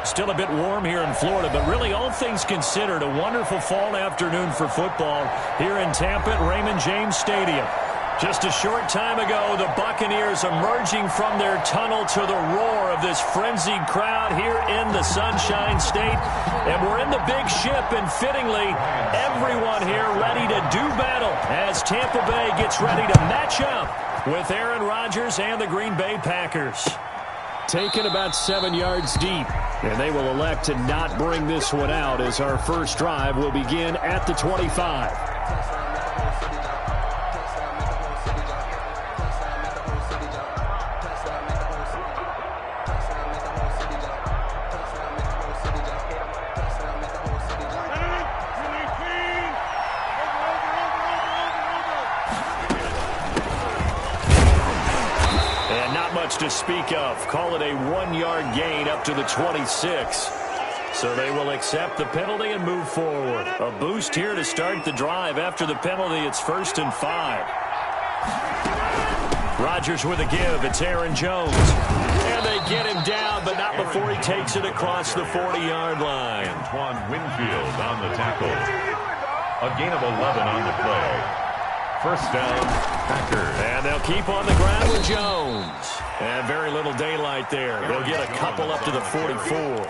Still a bit warm here in Florida, but really all things considered, a wonderful fall afternoon for football here in Tampa at Raymond James Stadium. Just a short time ago, the Buccaneers emerging from their tunnel to the roar of this frenzied crowd here in the Sunshine State. And we're in the big ship, and fittingly, everyone here ready to do battle as Tampa Bay gets ready to match up with Aaron Rodgers and the Green Bay Packers. Taken about 7 yards deep, and they will elect to not bring this one out as our first drive will begin at the 25. To speak of. Call it a 1-yard gain up to the 26. So they will accept the penalty and move forward. A boost here to start the drive. After the penalty, it's 1st and 5. Rodgers with a give. It's Aaron Jones. And they get him down, but not before he takes it across the 40-yard line. Antoine Winfield on the tackle. A gain of 11 on the play. First down, Packers. And they'll keep on the ground with Jones. And very little daylight there. They'll get a couple up to the 44.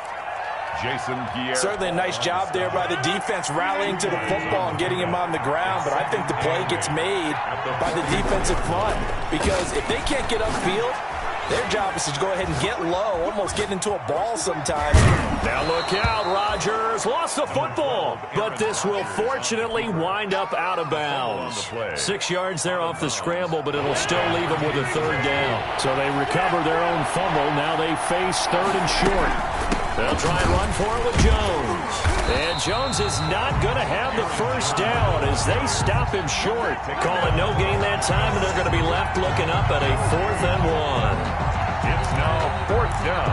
Jason Pierre. Certainly a nice job there by the defense rallying to the football and getting him on the ground. But I think the play gets made by the defensive front. Because if they can't get upfield, their job is to go ahead and get low, almost get into a ball sometimes. Now look out, Rodgers lost the football, but this will fortunately wind up out of bounds. 6 yards there off the scramble, but it'll still leave them with a 3rd down. So they recover their own fumble. Now they face 3rd and short. They'll try and run for it with Jones. And Jones is not going to have the first down as they stop him short. Call it no gain that time, and they're going to be left looking up at a 4th and 1. It's now 4th down.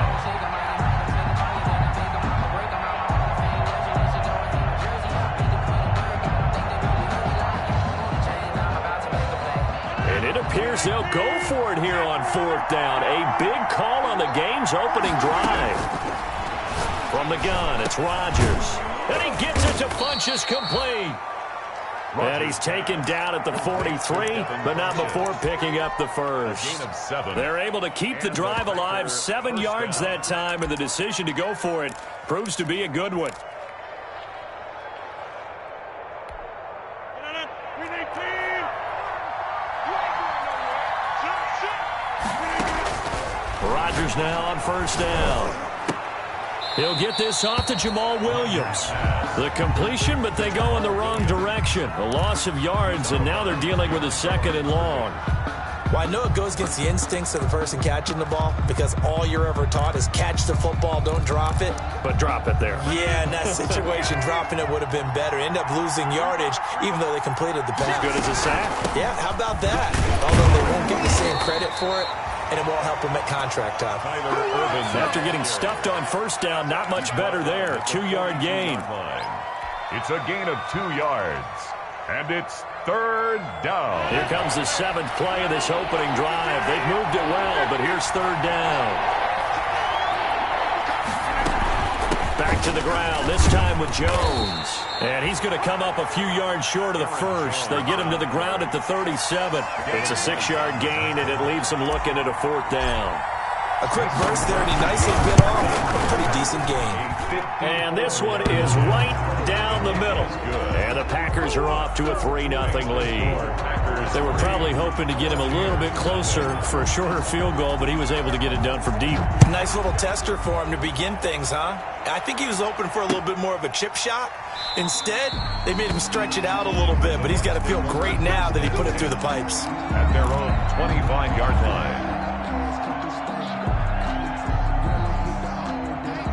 And it appears they'll go for it here on 4th down. A big call on the game's opening drive. From the gun, it's Rodgers. And he gets it to Funchess complete. And he's taken down at the 43, but not before picking up the first. They're able to keep the drive alive, 7 yards that time, and the decision to go for it proves to be a good one. Rodgers now on 1st down. He'll get this off to Jamal Williams. The completion, but they go in the wrong direction. A loss of yards, and now they're dealing with a 2nd and long. Well, I know it goes against the instincts of the person catching the ball because all you're ever taught is catch the football, don't drop it. But drop it there. Yeah, in that situation, dropping it would have been better. End up losing yardage, even though they completed the pass. As good as a sack? Yeah, how about that? Although they won't get the same credit for it, and it won't help them at contract time. After getting stuffed on 1st down, not much better there. 2-yard gain. It's a gain of 2 yards. And it's 3rd down. Here comes the 7th play of this opening drive. They've moved it well, but here's 3rd down. Back to the ground, this time with Jones. And he's going to come up a few yards short of the first. They get him to the ground at the 37. It's a 6-yard gain, and it leaves them looking at a 4th down. A quick burst there, and he nicely bit off a pretty decent gain. And this one is right down the middle. And the Packers are off to a 3-0 lead. They were probably hoping to get him a little bit closer for a shorter field goal, but he was able to get it done from deep. Nice little tester for him to begin things, huh? I think he was open for a little bit more of a chip shot. Instead, they made him stretch it out a little bit, but he's got to feel great now that he put it through the pipes. At their own 25-yard line.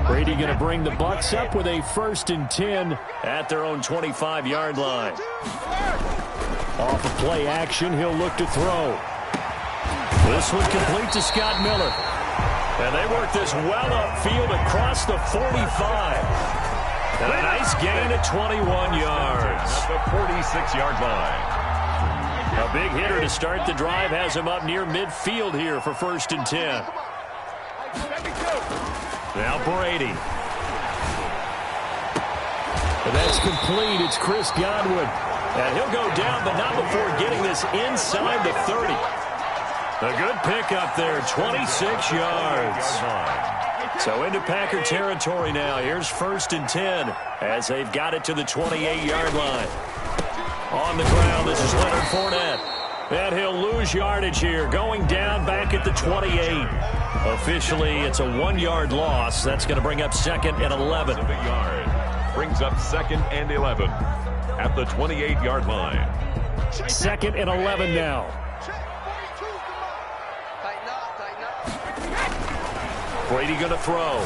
Brady going to bring the Bucs up with a 1st and 10 at their own 25-yard line. Off of play action, he'll look to throw. This one complete to Scott Miller. And they work this well upfield across the 45. And a nice gain at 21 yards. At the 46-yard line. A big hitter to start the drive has him up near midfield here for 1st and 10. Now Brady. And that's complete. It's Chris Godwin. And he'll go down, but not before getting this inside the 30. A good pickup there, 26 yards. So into Packer territory now. Here's 1st and 10 as they've got it to the 28-yard line. On the ground, this is Leonard Fournette. And he'll lose yardage here, going down back at the 28. Officially, it's a 1-yard loss. That's going to bring up 2nd and 11. Brings up 2nd and 11 at the 28-yard line. 2nd and 11 now. Brady going to throw.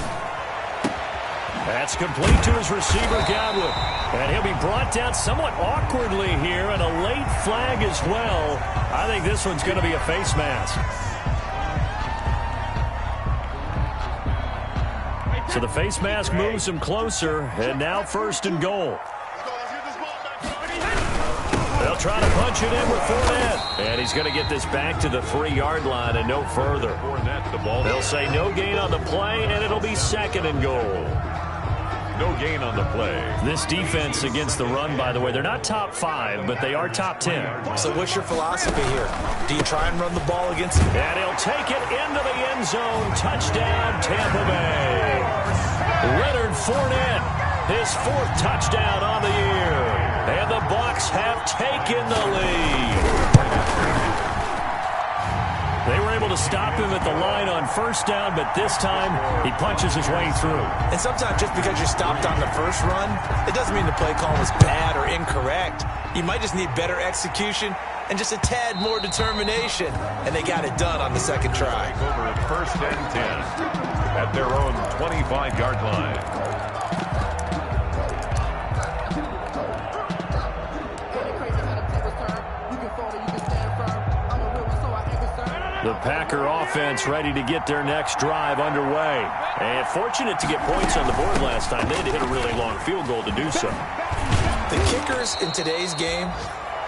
That's complete to his receiver, Godwin. And he'll be brought down somewhat awkwardly here, and a late flag as well. I think this one's going to be a face mask. So the face mask moves him closer, and now 1st and goal. They'll try to punch it in with Fournette. And he's going to get this back to the 3-yard line and no further. They'll say no gain on the play, and it'll be 2nd and goal. No gain on the play. This defense against the run, by the way, they're not top 5, but they are top 10. So what's your philosophy here? Do you try and run the ball against them? And he'll take it into the end zone. Touchdown, Tampa Bay. Leonard Fournette, his 4th touchdown on the year. And the Bucs have taken the lead. They were able to stop him at the line on 1st down, but this time he punches his way through. And sometimes just because you're stopped on the first run, it doesn't mean the play call was bad or incorrect. You might just need better execution and just a tad more determination. And they got it done on the 2nd try. Over 1st and 10 at their own 25-yard line. The Packer offense ready to get their next drive underway. And fortunate to get points on the board last time. They had to hit a really long field goal to do so. The kickers in today's game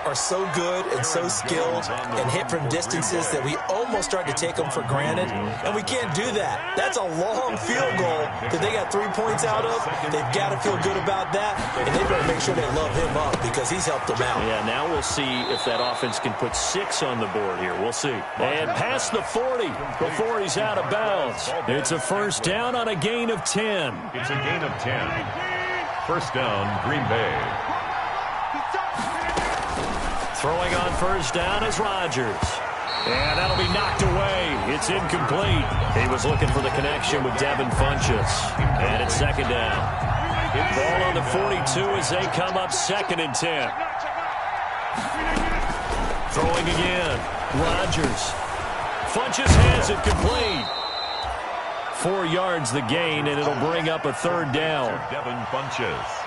are so good and so skilled and hit from distances that we almost start to take them for granted, and we can't do that. That's a long field goal that they got 3 points out of. They've got to feel good about that, and they better make sure they love him up because he's helped them out. Yeah, now we'll see if that offense can put 6 on the board here. We'll see. And past the 40 before he's out of bounds. It's a 1st down on a gain of 10. It's a gain of 10. 1st down, Green Bay. Throwing on 1st down is Rodgers. And that'll be knocked away. It's incomplete. He was looking for the connection with Devin Funchess. And it's 2nd down. Ball on the 42 as they come up 2nd and 10. Throwing again. Rodgers. Funchess has it complete. 4 yards the gain, and it'll bring up a 3rd down. Devin Funchess.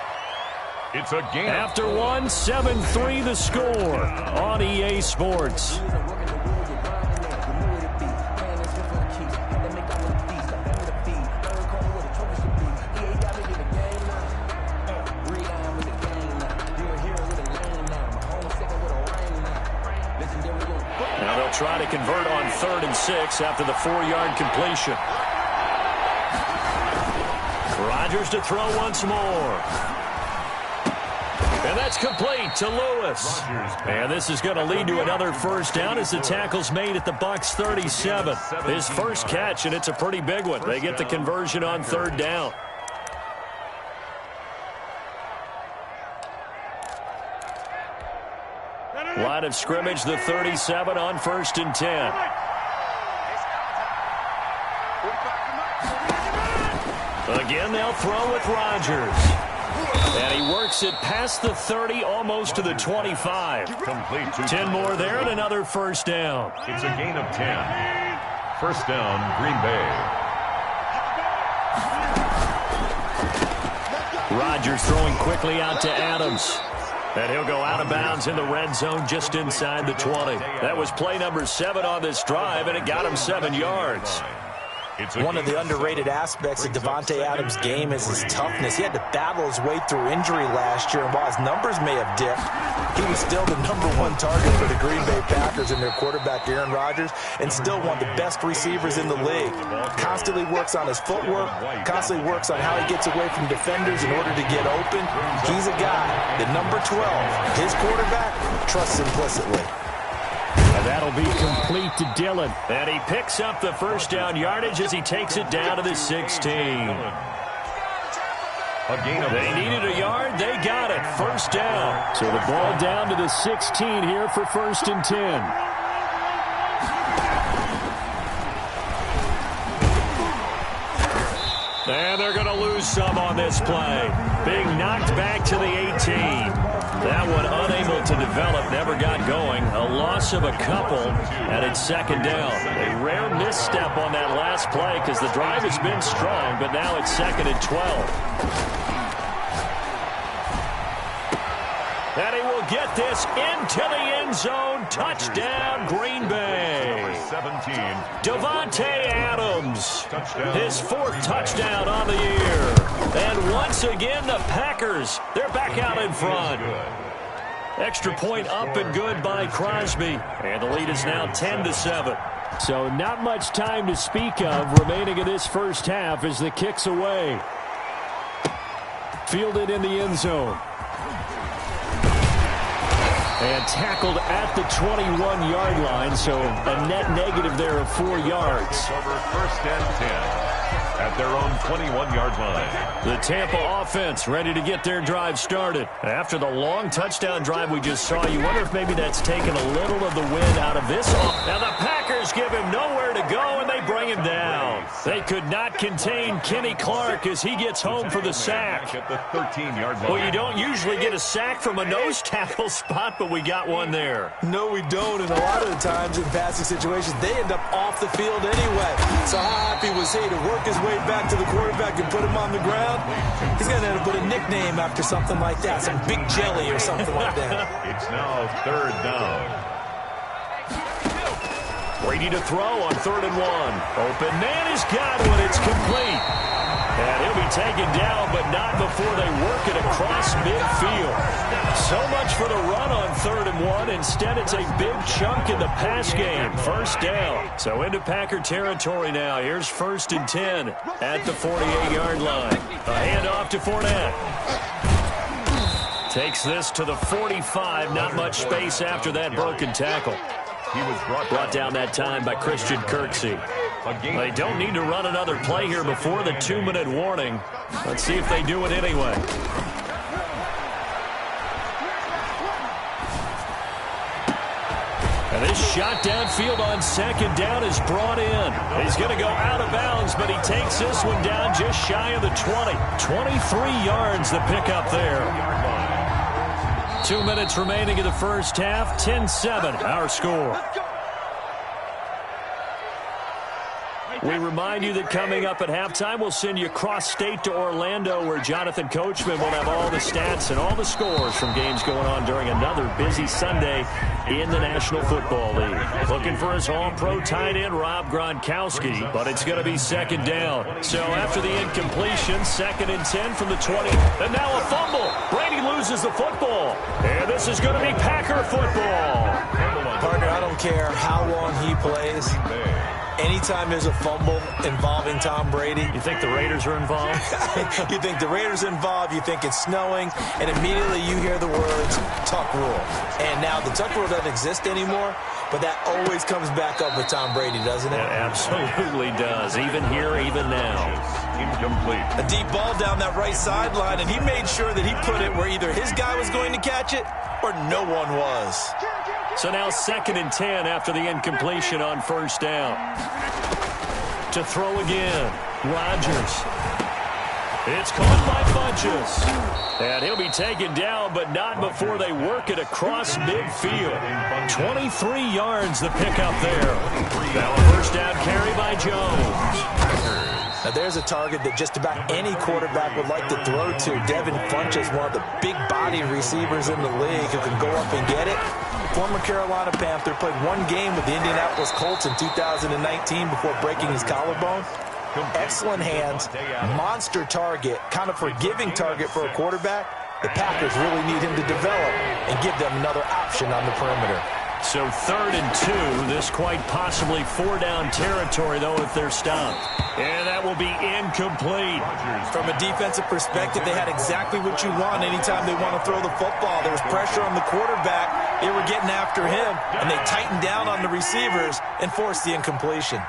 It's a game. After 1, 7-3 the score on EA Sports. Now they'll try to convert on 3rd and 6 after the 4-yard completion. Rodgers to throw once more. And that's complete to Lewis. And this is going to lead to another 1st down as the tackle's made at the Bucs 37. His first catch, and it's a pretty big one. They get the conversion on 3rd down. Line of scrimmage, the 37 on 1st and 10. Again, they'll throw with Rodgers. And he works it past the 30, almost to the 25. Complete. 10 more there and another 1st down. It's a gain of 10. 1st down, Green Bay. Rodgers throwing quickly out to Adams. And he'll go out of bounds in the red zone just inside the 20. That was play number 7 on this drive, and it got him 7 yards. One of the underrated aspects of Davante Adams' game is his toughness. He had to battle his way through injury last year, and while his numbers may have dipped, he was still the #1 target for the Green Bay Packers and their quarterback, Aaron Rodgers, and still one of the best receivers in the league. Constantly works on his footwork, constantly works on how he gets away from defenders in order to get open. He's a guy that number 12, his quarterback, trusts implicitly. And that'll be complete to Dillon. And he picks up the first down yardage as he takes it down to the 16. They needed a yard. They got it. First down. So the ball down to the 16 here for 1st and 10. And they're going to lose some on this play. Being knocked back to the 18. That one unable to develop, never got going. A loss of a couple, and it's 2nd down. A rare misstep on that last play because the drive has been strong, but now it's 2nd and 12. And he will get this into the end zone. Touchdown, Green Bay. 17. Davante Adams. His 4th touchdown on the year. And once again, the Packers, they're back out in front. Extra point up and good by Crosby. And the lead is now 10-7. So not much time to speak of remaining in this first half as the kick's away. Fielded in the end zone. And tackled at the 21-yard line, so a net negative there of 4 yards. Over 1st and 10 at their own 21-yard line. The Tampa offense ready to get their drive started. After the long touchdown drive we just saw, you wonder if maybe that's taken a little of the wind out of this. Now the Packers give him nowhere to go, and they bring him down. They could not contain Kenny Clark as he gets home for the sack. At the 13-yard line. Well, you don't usually get a sack from a nose tackle spot, but we got one there. No, we don't, and a lot of the times in passing situations, they end up off the field anyway. So how happy was he to work his way back to the quarterback and put him on the ground? He's going to end up with a nickname after something like that, some Big Jelly or something like that. It's now 3rd down. Brady to throw on 3rd and 1. Open man has got one. It's complete. And he'll be taken down, but not before they work it across midfield. So much for the run on 3rd and 1. Instead, it's a big chunk in the pass game. First down. So into Packer territory now. Here's 1st and 10 at the 48-yard line. A handoff to Fournette. Takes this to the 45. Not much space after that broken tackle. He was brought down that time by Christian Kirksey. They don't need to run another play here before the 2-minute warning. Let's see if they do it anyway. And this shot downfield on 2nd down is brought in. He's going to go out of bounds, but he takes this one down just shy of the 20. 23 yards the pickup there. 2 minutes remaining in the first half. 10-7, our score. We remind you that coming up at halftime, we'll send you cross-state to Orlando, where Jonathan Coachman will have all the stats and all the scores from games going on during another busy Sunday in the National Football League. Looking for his all-pro tight end, Rob Gronkowski, but it's going to be 2nd down. So after the incompletion, 2nd and 10 from the 20, and now a fumble. Brady loses the football, and this is going to be Packer football. Partner, I don't care how long he plays. Anytime there's a fumble involving Tom Brady. You think the Raiders are involved? You think the Raiders are involved, you think it's snowing, and immediately you hear the words, tuck rule. And now the tuck rule doesn't exist anymore, but that always comes back up with Tom Brady, doesn't it? It absolutely does, even here, even now. Incomplete. A deep ball down that right sideline, and he made sure that he put it where either his guy was going to catch it or no one was. So now 2nd and 10 after the incompletion on 1st down. To throw again, Rodgers. It's caught by Funchess. And he'll be taken down, but not before they work it across midfield. 23 yards the pickup there. Now a first down carry by Jones. Now there's a target that just about any quarterback would like to throw to. Devin Funchess, one of the big body receivers in the league who can go up and get it. former Carolina Panther, played one game with the Indianapolis Colts in 2019 before breaking his collarbone. Excellent hands, monster target, kind of forgiving target for a quarterback. The Packers really need him to develop and give them another option on the perimeter. So 3rd and 2, this quite possibly 4-down territory, though, if they're stopped. And that will be incomplete. From a defensive perspective, they had exactly what you want anytime they want to throw the football. There was pressure on the quarterback. They were getting after him, and they tightened down on the receivers and forced the incompletion.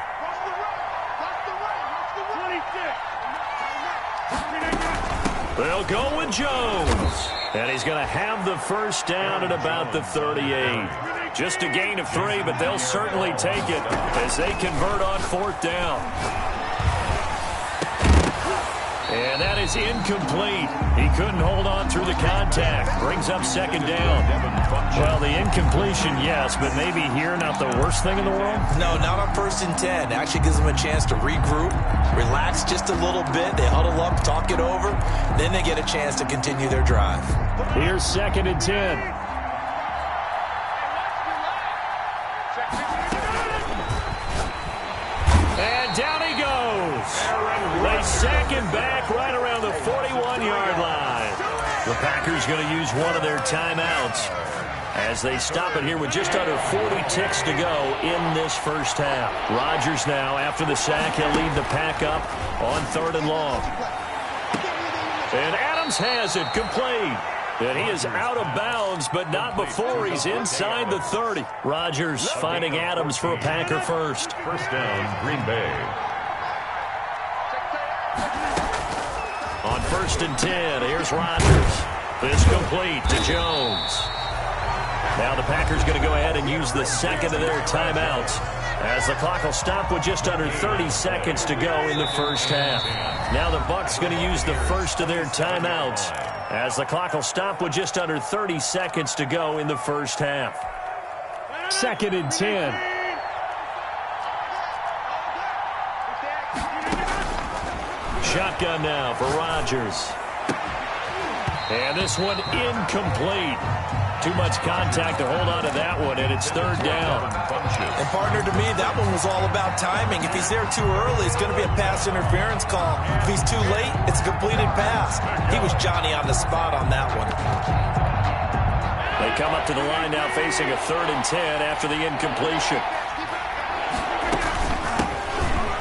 They'll go with Jones. And he's going to have the first down at about the 38. Just a gain of 3, but they'll certainly take it as they convert on 4th down. And that is incomplete. He couldn't hold on through the contact. Brings up 2nd down. Well, the incompletion, yes, but maybe here not the worst thing in the world? No, not on 1st and 10. Actually gives them a chance to regroup, relax just a little bit. They huddle up, talk it over. Then they get a chance to continue their drive. Here's 2nd and 10. Down he goes. They sack him back right around the 41-yard line. The Packers going to use one of their timeouts as they stop it here with just under 40 ticks to go in this first half. Rodgers now, after the sack, he'll lead the pack up on 3rd and long. And Adams has it complete. And he is out of bounds, but not before he's inside the 30. Rodgers finding Adams for a Packer first. First down, Green Bay. On 1st and 10, here's Rodgers. This complete to Jones. Now the Packers going to go ahead and use the 2nd of their timeouts as the clock will stop with just under 30 seconds to go in the first half. Now the Bucs going to use the 1st of their timeouts as the clock will stop with just under 30 seconds to go in the first half. 2nd and 10. Shotgun now for Rodgers. And this one incomplete. Too much contact to hold on to that one, and it's 3rd down. And partner, to me, that one was all about timing. If he's there too early, it's going to be a pass interference call. If he's too late, it's a completed pass. He was Johnny on the spot on that one. They come up to the line now facing a 3rd and 10 after the incompletion.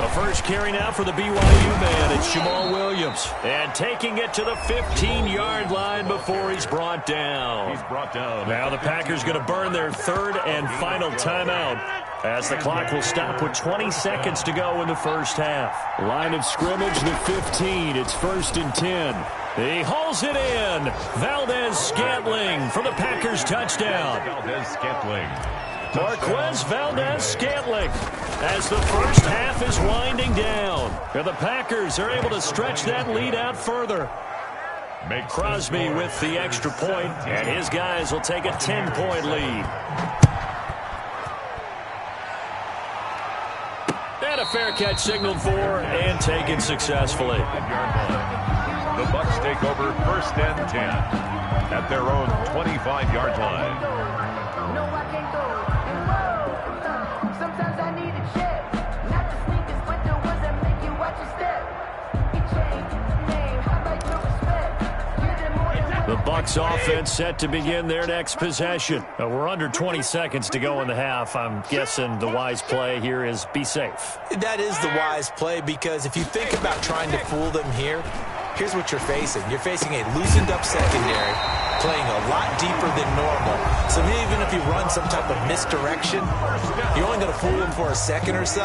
The first carry now for the BYU man. It's Jamal Williams. And taking it to the 15-yard line before he's brought down. Now the Packers going to burn their 3rd and final timeout as the clock will stop with 20 seconds to go in the first half. Line of scrimmage, the 15. It's 1st and 10. He hauls it in. Valdez-Scantling for the Packers touchdown. Valdez-Scantling. Marquez Valdez-Scantling as the first half is winding down. And the Packers are able to stretch that lead out further. Crosby with the extra point, and his guys will take a 10-point lead. And a fair catch signaled for and taken successfully. The Bucs take over 1st and 10 at their own 25-yard line. The Bucs offense set to begin their next possession. We're under 20 seconds to go in the half. I'm guessing the wise play here is be safe. That is the wise play, because if you think about trying to fool them here, here's what you're facing. You're facing a loosened up secondary, playing a lot deeper than normal. So even if you run some type of misdirection, you're only going to fool them for a second or so.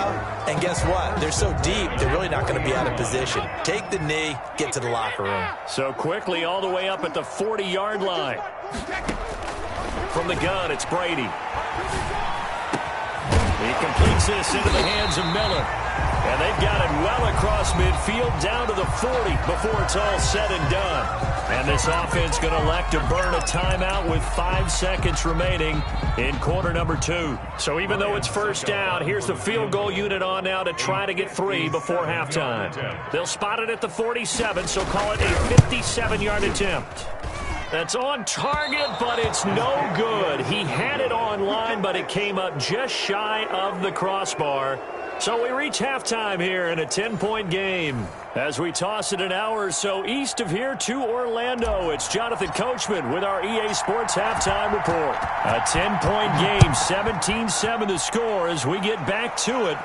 And guess what? They're so deep, they're really not going to be out of position. Take the knee, get to the locker room. So quickly all the way up at the 40-yard line. From the gun, it's Brady. He completes this into the hands of Miller. And they've got it well across midfield down to the 40 before it's all said and done. And this offense going to elect to burn a timeout with 5 seconds remaining in quarter number 2. So even though it's first down, here's the field goal unit on now to try to get 3 before halftime. They'll spot it at the 47, so call it a 57-yard attempt. That's on target, but it's no good. He had it on line, but it came up just shy of the crossbar. So we reach halftime here in a 10-point game. As we toss it an hour or so east of here to Orlando, it's Jonathan Coachman with our EA Sports Halftime Report. A 10-point game, 17-7 the score as we get back to it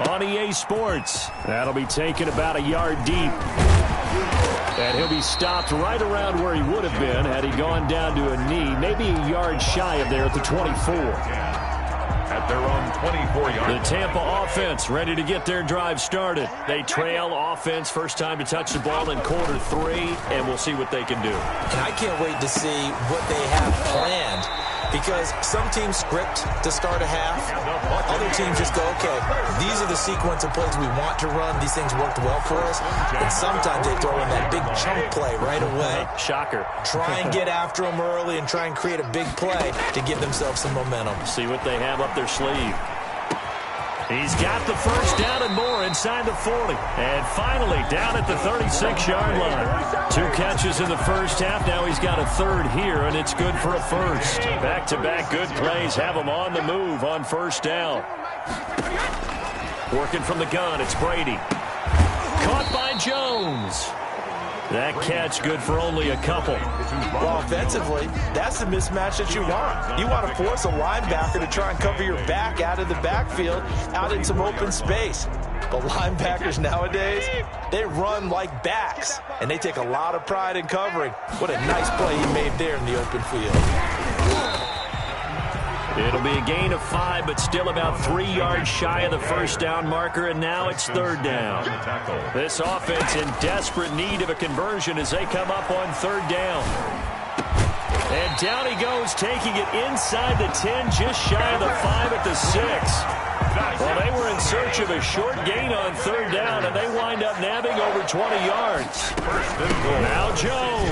on EA Sports. That'll be taken about a yard deep. And he'll be stopped right around where he would have been had he gone down to a knee, maybe a yard shy of there at the 24. At their own 24-yard. The Tampa offense ready to get their drive started. They trail offense, first time to touch the ball in quarter 3, and we'll see what they can do. And I can't wait to see what they have planned, because some teams script to start a half. Other teams just go, okay, these are the sequence of plays we want to run. These things worked well for us. And sometimes they throw in that big chunk play right away. Shocker. Try and get after them early and try and create a big play to give themselves some momentum. See what they have up their sleeve. He's got the first down and more inside the 40. And finally down at the 36-yard line. 2 catches in the first half. Now he's got a third here, and it's good for a first. Back-to-back good plays have him on the move on first down. Working from the gun, it's Brady. Caught by Jones. That catch good for only a couple. Well, offensively, that's the mismatch that you want. You want to force a linebacker to try and cover your back out of the backfield, out in some open space. But linebackers nowadays, they run like backs, and they take a lot of pride in covering. What a nice play he made there in the open field. It'll be a gain of 5, but still about 3 yards shy of the first down marker, and now it's third down. This offense in desperate need of a conversion as they come up on third down. And down he goes, taking it inside the 10, just shy of the 5 at the 6. Well, they were in search of a short gain on third down, and they wind up nabbing over 20 yards. Now Jones.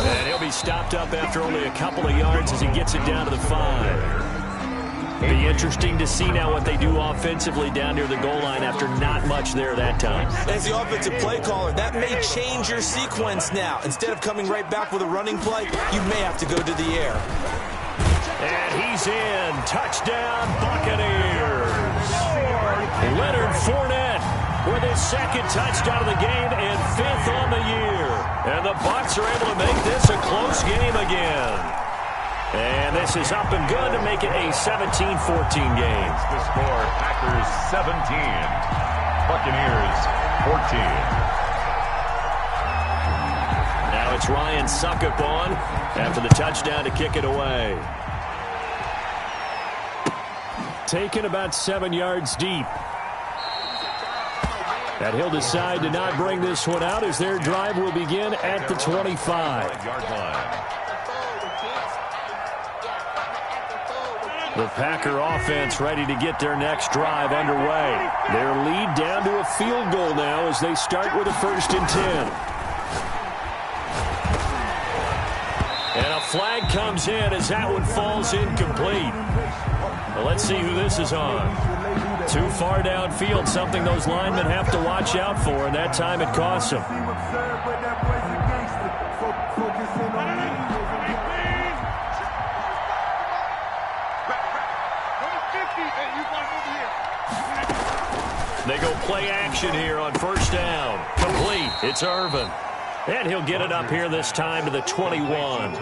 And he'll be stopped up after only a couple of yards as he gets it down to the 5. Be interesting to see now what they do offensively down near the goal line after not much there that time. As the offensive play caller, that may change your sequence now. Instead of coming right back with a running play, you may have to go to the air. And he's in. Touchdown, Buccaneers. Leonard Fournette with his second touchdown of the game and 5th on the year. And the Bucs are able to make this a close game again. And this is up and good to make it a 17-14 game. The score, Packers 17, Buccaneers 14. Now it's Ryan Suckup on after the touchdown to kick it away. Taken about 7 yards deep. And he'll decide to not bring this one out as their drive will begin at the 25. The Packer offense ready to get their next drive underway. Their lead down to a field goal now as they start with a 1st and 10. And a flag comes in as that one falls incomplete. Well, let's see who this is on. Too far downfield, something those linemen have to watch out for, and that time it costs them. They go play action here on first down. Complete. It's Irvin. And he'll get it up here this time to the 21.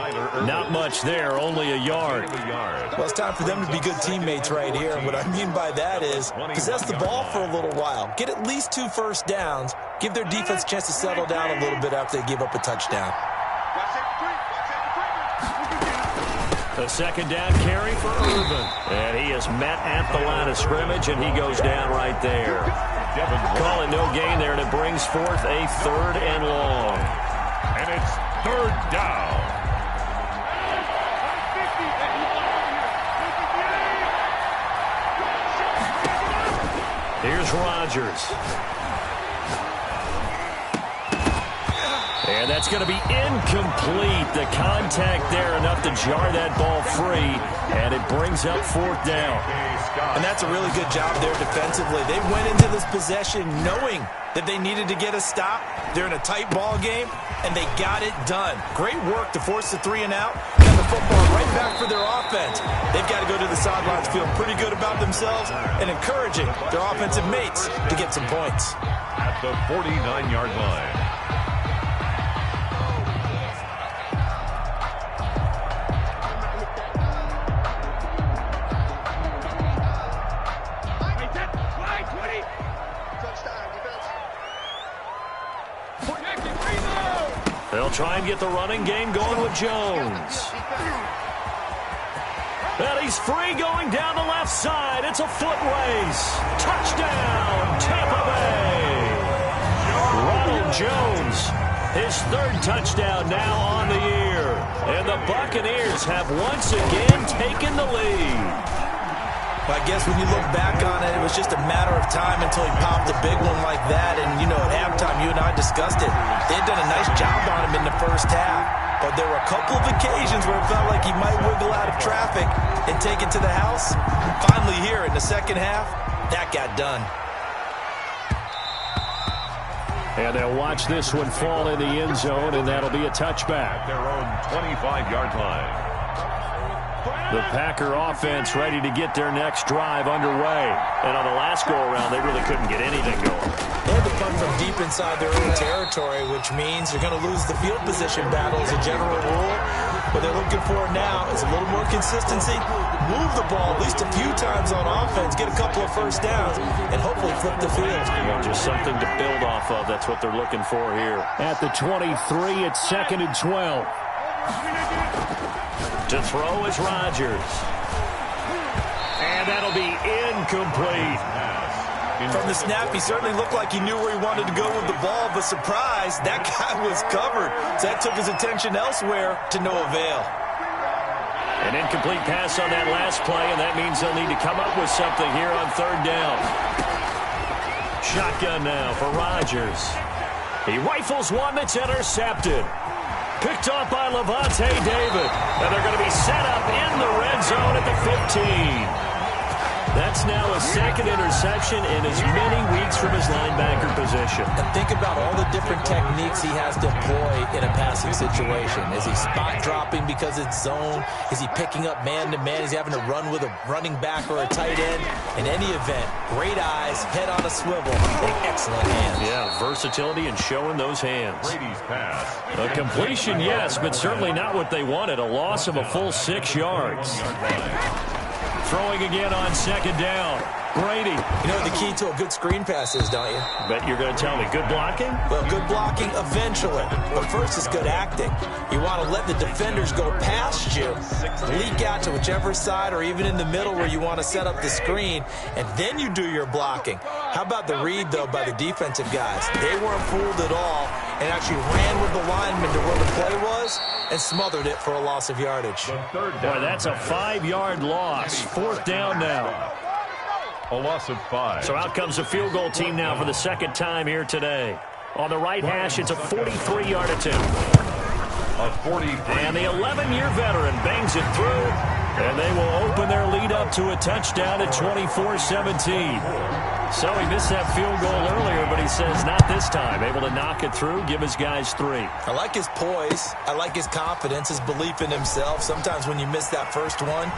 Not much there, only a yard. Well, it's time for them to be good teammates right here. And what I mean by that is possess the ball for a little while. Get at least 2 first downs. Give their defense a chance to settle down a little bit after they give up a touchdown. A second down carry for Irvin. And he is met at the line of scrimmage, and he goes down right there. Calling no gain there, and it brings forth a 3rd and long. And it's 3rd down. Here's Rodgers. And that's going to be incomplete. The contact there enough to jar that ball free, and it brings up 4th down. And that's a really good job there defensively. They went into this possession knowing that they needed to get a stop. They're in a tight ball game, and they got it done. Great work to force the 3 and out, and the football right back for their offense. They've got to go to the sidelines feeling pretty good about themselves and encouraging their offensive mates to get some points. At the 49-yard line. They'll try and get the running game going with Jones. And he's free going down the left side. It's a foot race. Touchdown, Tampa Bay. Ronald Jones, his 3rd touchdown now on the year. And the Buccaneers have once again taken the lead. I guess when you look back on it, it was just a matter of time until he popped a big one like that. And, you know, at halftime, you and I discussed it. They had done a nice job on him in the first half. But there were a couple of occasions where it felt like he might wiggle out of traffic and take it to the house. Finally here in the second half, that got done. And they'll watch this one fall in the end zone, and that'll be a touchback. At their own 25-yard line. The Packer offense ready to get their next drive underway. And on the last go-around, they really couldn't get anything going. They had to punt from deep inside their own territory, which means they're going to lose the field position battle as a general rule. What they're looking for now is a little more consistency, move the ball at least a few times on offense, get a couple of first downs, and hopefully flip the field. Just something to build off of. That's what they're looking for here. At the 23, it's 2nd and 12. To throw is Rodgers. And that'll be incomplete. From the snap, he certainly looked like he knew where he wanted to go with the ball, but surprise, that guy was covered. So that took his attention elsewhere to no avail. An incomplete pass on that last play, and that means they'll need to come up with something here on 3rd down. Shotgun now for Rodgers. He rifles one that's intercepted. Picked off by Levante David. And they're going to be set up in the red zone at the 15. That's now a 2nd interception in as many weeks from his linebacker position. And think about all the different techniques he has to employ in a passing situation. Is he spot dropping because it's zone? Is he picking up man-to-man? Is he having to run with a running back or a tight end? In any event, great eyes, head on a swivel, and excellent hands. Yeah, versatility and showing those hands. Brady's pass. A completion, yes, but certainly not what they wanted. A loss of a full 6 yards. Throwing again on 2nd down. Brady. You know what the key to a good screen pass is, don't you? Bet you're going to tell me good blocking? Well, good blocking eventually. But first is good acting. You want to let the defenders go past you, leak out to whichever side or even in the middle where you want to set up the screen, and then you do your blocking. How about the read, though, by the defensive guys? They weren't fooled at all and actually ran with the lineman to where the play was and smothered it for a loss of yardage. Boy, that's a 5-yard loss. 4th down now. A loss of 5. So out comes the field goal team now for the 2nd time here today. On the right hash, it's a 43-yard attempt. A 43. And the 11-year veteran bangs it through, and they will open their lead up to a touchdown at 24-17. So he missed that field goal earlier, but he says not this time. Able to knock it through, give his guys 3. I like his poise. I like his confidence, his belief in himself. Sometimes when you miss that first one,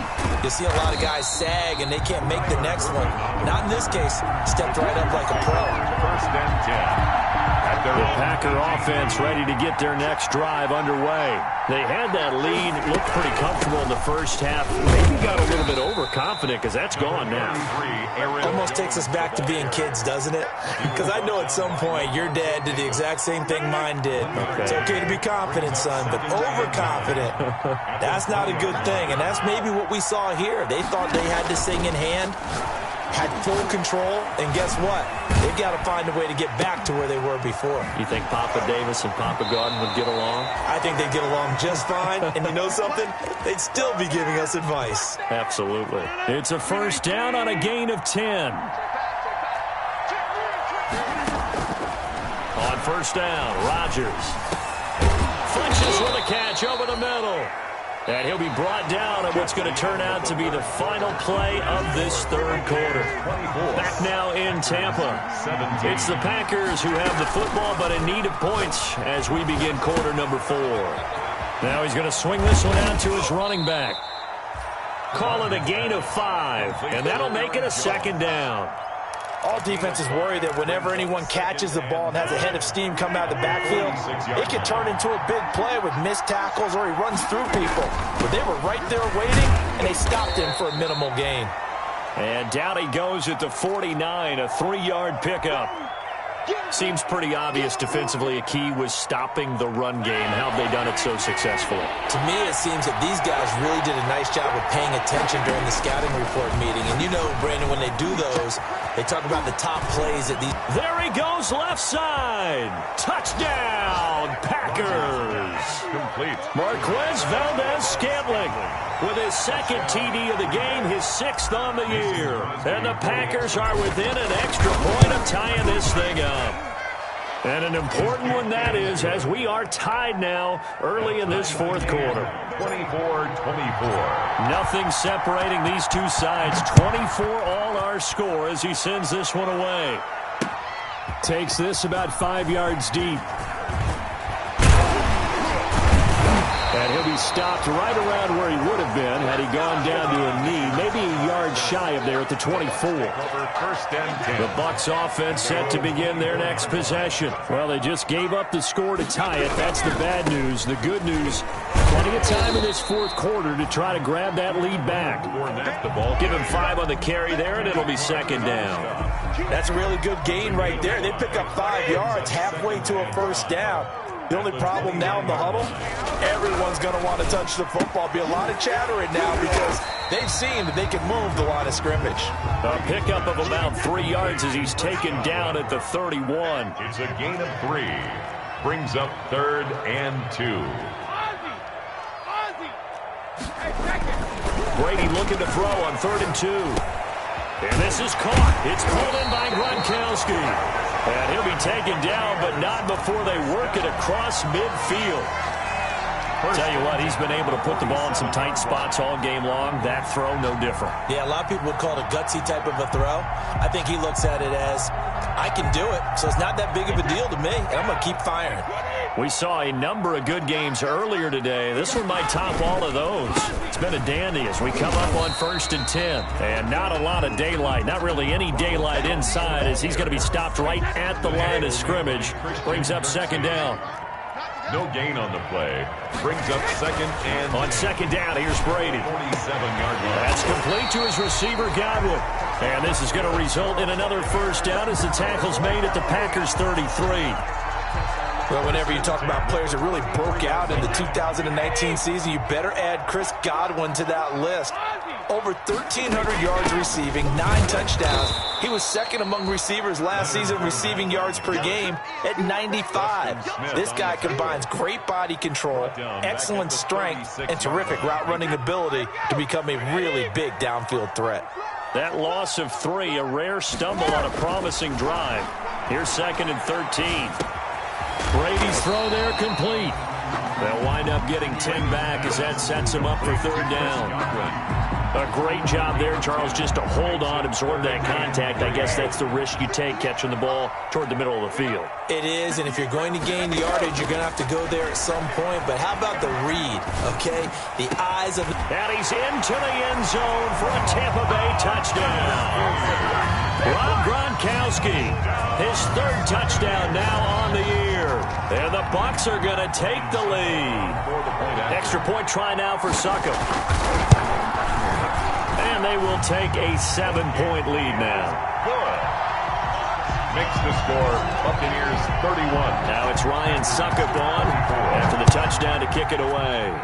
you see a lot of guys sag and they can't make the next one. Not in this case. Stepped right up like a pro. 1st and 10. The Packer offense ready to get their next drive underway. They had that lead, looked pretty comfortable in the first half. Maybe got a little bit overconfident because that's gone now. Almost takes us back to being kids, doesn't it? Because I know at some point your dad did the exact same thing mine did. Okay. It's okay to be confident, son, but overconfident, that's not a good thing. And that's maybe what we saw here. They thought they had this thing in hand, had full control, and guess what? They've got to find a way to get back to where they were before. You think Papa Davis and Papa Gordon would get along? I think they'd get along just fine, and you know something? They'd still be giving us advice. Absolutely. It's a 1st down on a gain of 10. On 1st down, Rodgers. flinches with a catch over the middle. And he'll be brought down on what's going to turn out to be the final play of this third quarter. Back now in Tampa. It's the Packers who have the football, but in need of points as we begin quarter number 4. Now he's going to swing this one out to his running back. Call it a gain of 5, and that'll make it a second down. All defenses worry that whenever anyone catches the ball and has a head of steam come out of the backfield, it can turn into a big play with missed tackles or he runs through people. But they were right there waiting, and they stopped him for a minimal gain. And down he goes at the 49, a 3-yard pickup. Seems pretty obvious defensively a key was stopping the run game. How have they done it so successfully? To me, it seems that these guys really did a nice job of paying attention during the scouting report meeting. And you know, Brandon, when they do those, they talk about the top plays at these. There he goes, left side. Touchdown, Packers. Complete. Marquez Valdez-Scantling with his second TD of the game, his 6th on the year. And the Packers are within an extra point of tying this thing up. And an important one that is, as we are tied now early in this fourth quarter. 24-24. Nothing separating these two sides. 24 all our score as he sends this one away. Takes this about 5 yards deep. And he'll be stopped right around where he would have been had he gone down to a knee, maybe a yard shy of there at the 24. First and 10. The Bucs offense set to begin their next possession. Well, they just gave up the score to tie it. That's the bad news. The good news, plenty of time in this fourth quarter to try to grab that lead back. Give him 5 on the carry there, and it'll be second down. That's a really good gain right there. They pick up 5 yards halfway to a first down. The only problem now in the huddle, everyone's going to want to touch the football. Be a lot of chattering now because they've seen that they can move the line of scrimmage. A pickup of about 3 yards as he's taken down at the 31. It's a gain of 3. Brings up 3rd and 2. Brady looking to throw on 3rd and 2. And this is caught. It's pulled in by Gronkowski. And he'll be taken down, but not before they work it across midfield. I'll tell you what, he's been able to put the ball in some tight spots all game long. That throw, no different. Yeah, a lot of people would call it a gutsy type of a throw. I think he looks at it as, I can do it, so it's not that big of a deal to me, and I'm going to keep firing. We saw a number of good games earlier today. This one might top all of those. It's been a dandy as we come up on 1st and 10. And not a lot of daylight, not really any daylight inside as he's going to be stopped right at the line of scrimmage. Brings up second down. No gain on the play. Brings up second and... On second down, here's Brady. 47-yard line. That's complete to his receiver, Godwin. And this is going to result in another first down as the tackle's made at the Packers' 33. Well, whenever you talk about players that really broke out in the 2019 season, you better add Chris Godwin to that list. Over 1,300 yards receiving, 9 touchdowns. He was second among receivers last season receiving yards per game at 95. This guy combines great body control, excellent strength, and terrific route running ability to become a really big downfield threat. That loss of 3, a rare stumble on a promising drive. Here's 2nd and 13. Brady's throw there complete. They'll wind up getting 10 back as that sets him up for 3rd down. A great job there, Charles, just to hold on, absorb that contact. I guess that's the risk you take catching the ball toward the middle of the field. It is, and if you're going to gain yardage, you're going to have to go there at some point. But how about the read, okay? The eyes of... And he's into the end zone for a Tampa Bay touchdown. Rob Gronkowski, his 3rd touchdown now on the year. And the Bucs are going to take the lead. Extra point try now for Succop. And they will take a 7-point lead now. Good. Makes the score Buccaneers 31. Now it's Ryan Succop on after the touchdown to kick it away.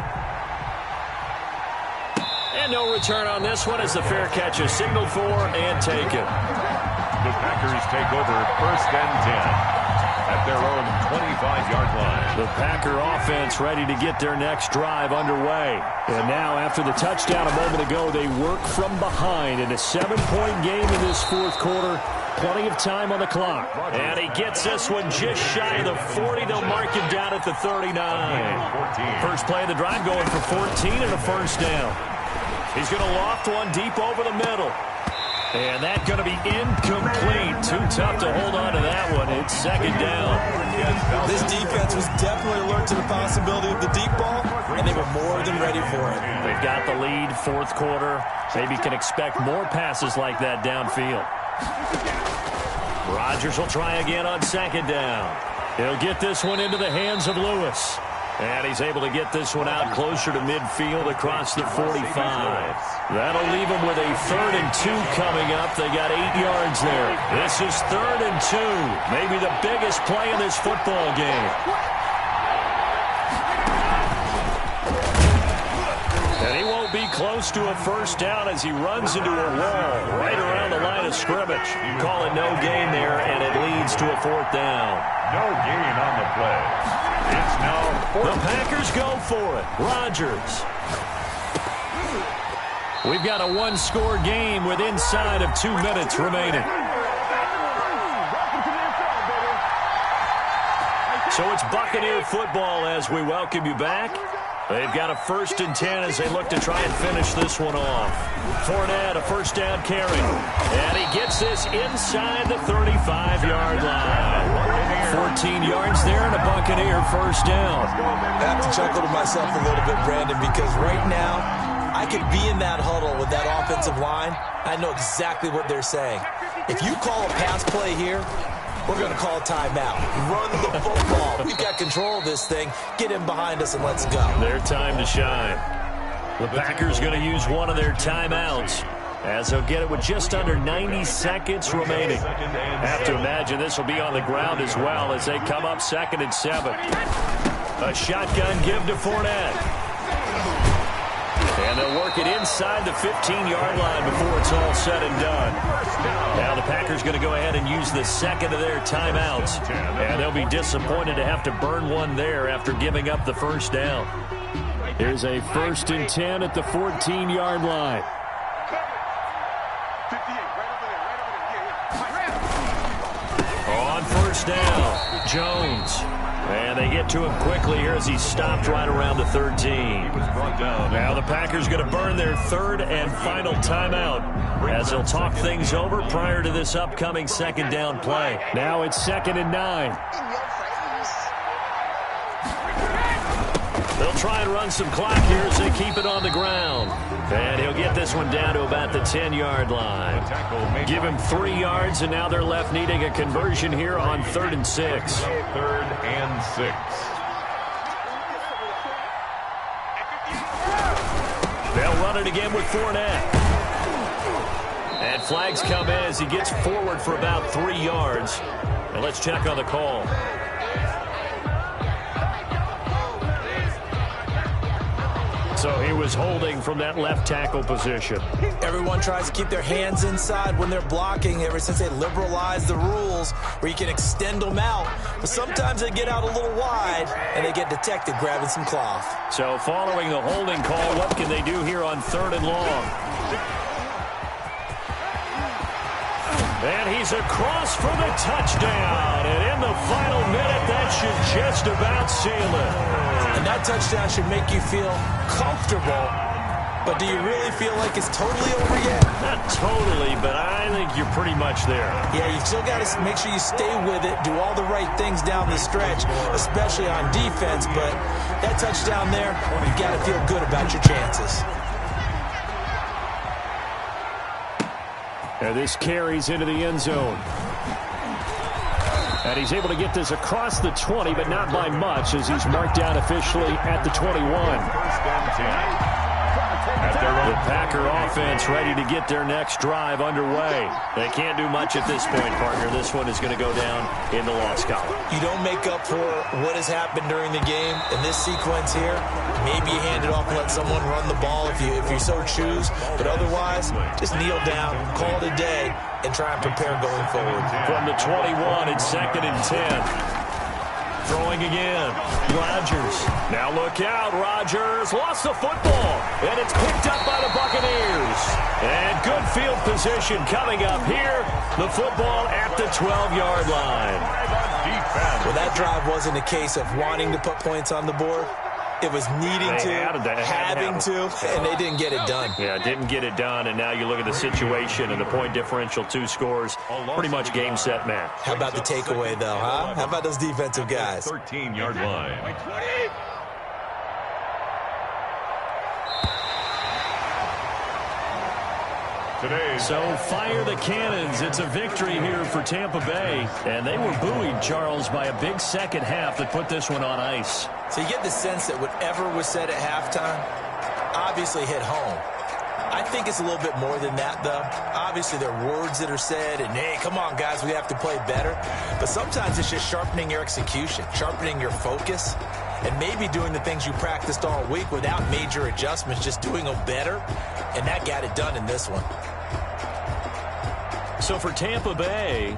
And no return on this one as the fair catch is signaled for and taken. The Packers take over 1st and 10. At their own 25-yard line. The Packer offense ready to get their next drive underway. And now after the touchdown a moment ago, they work from behind in a 7-point game in this fourth quarter. Plenty of time on the clock. And he gets this one just shy of the 40. They'll mark him down at the 39. First play of the drive going for 14 and a first down. He's going to loft one deep over the middle. And that's going to be incomplete. Too tough to hold on to that one. It's second down. This defense was definitely alert to the possibility of the deep ball, and they were more than ready for it. They've got the lead, fourth quarter. Maybe can expect more passes like that downfield. Rodgers will try again on second down. He'll get this one into the hands of Lewis. And he's able to get this one out closer to midfield across the 45. That'll leave him with a 3rd and 2 coming up. They got 8 yards there. This is 3rd and 2. Maybe the biggest play in this football game. And he won't be close to a first down as he runs into a wall right around the line of scrimmage. Call it no gain there, and it leads to a 4th down. No gain on the play. It's now 4th. The Packers go for it. Rodgers. We've got a one-score game with inside of 2 minutes remaining. So it's Buccaneer football as we welcome you back. They've got a 1st and 10 as they look to try and finish this one off. Fournette, a first down carry. And he gets this inside the 35-yard line. 14 yards there and a Buccaneer first down. I have to chuckle to myself a little bit, Brandon, because right now I could be in that huddle with that offensive line. I know exactly what they're saying. If you call a pass play here, we're going to call a timeout. Run the football. We've got control of this thing. Get him behind us and let's go. Their time to shine. The Packers going to use one of their timeouts as they'll get it with just under 90 seconds remaining. Have to imagine this will be on the ground as well as they come up 2nd and 7. A shotgun give to Fournette. And they'll work it inside the 15-yard line before it's all said and done. Now the Packers going to go ahead and use the 2nd of their timeouts. And they'll be disappointed to have to burn one there after giving up the first down. Here's a 1st and 10 at the 14-yard line. On first down, Jones. And they get to him quickly here as he stopped right around the 13. Now the Packers going to burn their 3rd and final timeout as they'll talk things over prior to this upcoming 2nd down play. Now it's 2nd and 9. They'll try and run some clock here as they keep it on the ground. And he'll get this one down to about the 10-yard line. Give him 3 yards, and now they're left needing a conversion here on 3rd and 6. 3rd and 6. They'll run it again with Fournette. And flags come in as he gets forward for about 3 yards. And let's check on the call. So he was holding from that left tackle position. Everyone tries to keep their hands inside when they're blocking ever since they liberalized the rules where you can extend them out. But sometimes they get out a little wide and they get detected grabbing some cloth. So following the holding call, what can they do here on 3rd and long? And he's across for the touchdown. And in the final minute, that should just about seal it. And that touchdown should make you feel comfortable. But do you really feel like it's totally over yet? Not totally, but I think you're pretty much there. Yeah, you still got to make sure you stay with it, do all the right things down the stretch, especially on defense. But that touchdown there, you've got to feel good about your chances. And this carries into the end zone. And he's able to get this across the 20, but not by much as he's marked down officially at the 21. The Packer offense ready to get their next drive underway. They can't do much at this point, partner. This one is going to go down in the loss column. You don't make up for what has happened during the game. In this sequence here, maybe you hand it off and let someone run the ball if you so choose. But otherwise, just kneel down, call it a day, and try and prepare going forward. From the 21, it's 2nd and 10. Throwing again. Rodgers. Now look out. Rodgers lost the football. And it's picked up by the Buccaneers. And good field position coming up here The football at the 12-yard line. Well, that drive wasn't a case of wanting to put points on the board. It was needing having to, and they didn't get it done. Yeah, didn't get it done, and now you look at the situation and the point differential, 2 scores, pretty much game, set, match. How about the takeaway, though, huh? How about those defensive guys? 13-yard line. So fire the cannons. It's a victory here for Tampa Bay. And they were buoyed, Charles, by a big second half that put this one on ice. So you get the sense that whatever was said at halftime obviously hit home. I think it's a little bit more than that, though. Obviously, there are words that are said, and, hey, come on, guys, we have to play better. But sometimes it's just sharpening your execution, sharpening your focus, and maybe doing the things you practiced all week without major adjustments, just doing them better, and that got it done in this one. So for Tampa Bay,